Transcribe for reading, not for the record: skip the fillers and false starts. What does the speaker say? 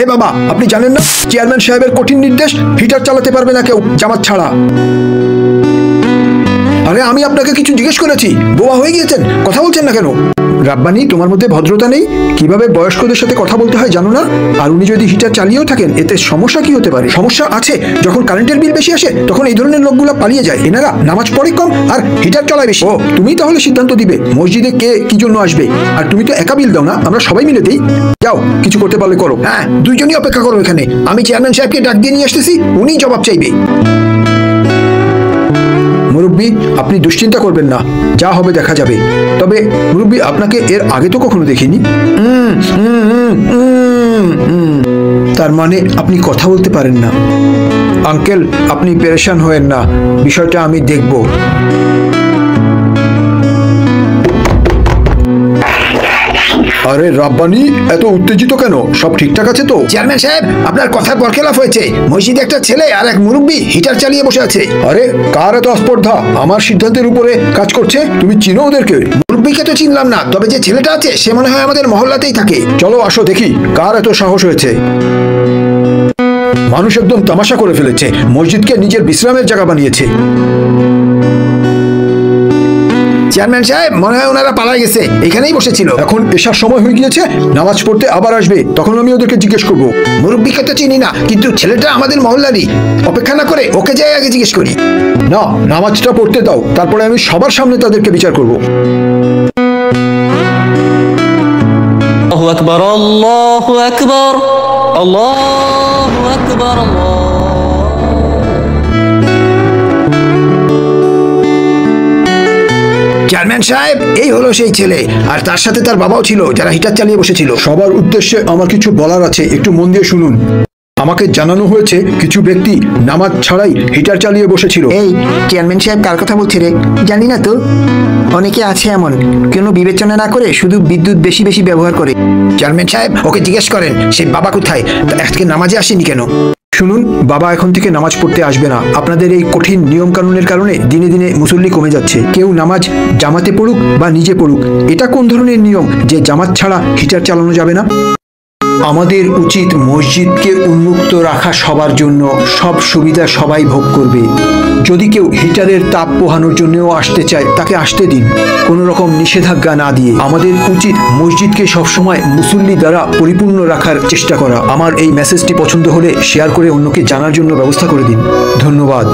এ বাবা, আপনি জানেন না চেয়ারম্যান সাহেবের কঠিন নির্দেশ, হিটার চালাতে পারবে না কেউ জামাত ছাড়া। আরে আমি আপনাকে কিছু জিজ্ঞেস করেছি, বোবা হয়ে গিয়েছেন, কথা বলছেন না কেন? রাব্বানি, তোমার মধ্যে ভদ্রতা নেই? কিভাবে বয়স্কদের সাথে কথা বলতে হয় জানো না? আর উনি যদি হিটার চালিয়েও থাকেন, এতে সমস্যা কি হতে পারে? সমস্যা আছে, যখন কারেন্টের বিল বেশি আসে তখন এই ধরনের লোকগুলো পালিয়ে যায়। এনারা নামাজ পড়ে কম আর হিটার চালায় বেশি। ও, তুমি তাহলে সিদ্ধান্ত দিবে মসজিদে কে কি জন্য আসবে। আর তুমি তো একা বিল দাও না, আমরা সবাই মিলে দিই। যাও, কিছু করতে পারলে করো। হ্যাঁ, দুইজনই অপেক্ষা করো এখানে, আমি চেয়ারম্যান সাহেবকে ডাক দিয়ে নিয়ে আসতেছি, উনি জবাব চাইবে। মুরব্বী, আপনি দুশ্চিন্তা করবেন না, যা হবে দেখা যাবে। তবে মুরব্বী, আপনাকে এর আগে তো কখনো দেখিনি। তার মানে আপনি কথা বলতে পারেন না? আঙ্কেল, আপনি পেরেশান হয়েন না, বিষয়টা আমি দেখব। আরে রাব্বানি, এত উত্তেজিত কেন? সব ঠিকঠাক আছে তো? চেয়ারম্যান সাহেব, আপনার কথার বরখেলাপ হয়েছে। মসজিদে একটা ছেলে আর এক মুরব্বী হিটার চালিয়ে বসে আছে। আরে কার এত স্পর্ধা আমার সিদ্ধান্তের উপরে কাজ করছে? তুমি চিনো ওদেরকে? মুরব্বীকে তো চিনলাম না, তবে যে ছেলেটা আছে সে মনে হয় আমাদের মহল্লাতেই থাকে। চলো আসো দেখি কার এত সাহস হয়েছে। মানুষ একদম তামাশা করে ফেলেছে, মসজিদকে নিজের বিশ্রামের জায়গা বানিয়েছে। চেয়ারম্যান সাহেব, মনে হয় ওনারা পালায় গেছে, এখানেই বসেছিল। এখন এসার সময় হয়ে গিয়েছে, নামাজ পড়তে আবার আসবে, তখন আমি ওদেরকে জিজ্ঞেস করবো। মুরব্বীকে তো চিনি না, কিন্তু ছেলেটা আমাদের মহল্লারই। অপেক্ষা না করে ওকে যাই আগে জিজ্ঞেস করি। না, নামাজটা পড়তে দাও, তারপরে আমি সবার সামনে তাদেরকে বিচার করব। আল্লাহু আকবার, আল্লাহু আকবার, আল্লাহু আকবার, আল্লাহ। চেয়ারম্যান সাহেব, এই হলো সেই ছেলে, আর তার সাথে তার বাবাও ছিল, যারা হিটার চালিয়ে বসেছিল। সবার উদ্দেশ্যে আমার কিছু বলার আছে, একটু মন দিয়ে শুনুন। আমাকে জানানো হয়েছে কিছু ব্যক্তি নামাজ ছাড়াই হিটার চালিয়ে বসেছিল। এই চেয়ারম্যান সাহেব কার কথা বলছে রে? জানি না তো, অনেকে আছে এমন, কোনো বিবেচনা না করে শুধু বিদ্যুৎ বেশি বেশি ব্যবহার করে। চেয়ারম্যান সাহেব, ওকে জিজ্ঞেস করেন সেই বাবা কোথায়, আজকে নামাজে আসেনি কেন? শুনুন, বাবা এখন থেকে নামাজ পড়তে আসবে না। আপনাদের এই কঠিন নিয়ম কানুনের কারণে দিনে দিনে মুসল্লি কমে যাচ্ছে। কেউ নামাজ জামাতে পড়ুক বা নিজে পড়ুক, এটা কোন ধরনের নিয়ম যে জামাত ছাড়া হিটার চালানো যাবে না? আমাদের উচিত মসজিদকে উন্মুক্ত রাখা সবার জন্য, সব সুবিধা সবাই ভোগ করবে। যদি কেউ হিটারের তাপ পোহানোর জন্যও আসতে চায়, তাকে আসতে দিন, কোনো রকম নিষেধাজ্ঞা না দিয়ে। আমাদের উচিত মসজিদকে সবসময় মুসল্লি দ্বারা পরিপূর্ণ রাখার চেষ্টা করা। আমার এই মেসেজটি পছন্দ হলে শেয়ার করে অন্যকে জানার জন্য ব্যবস্থা করে দিন। ধন্যবাদ।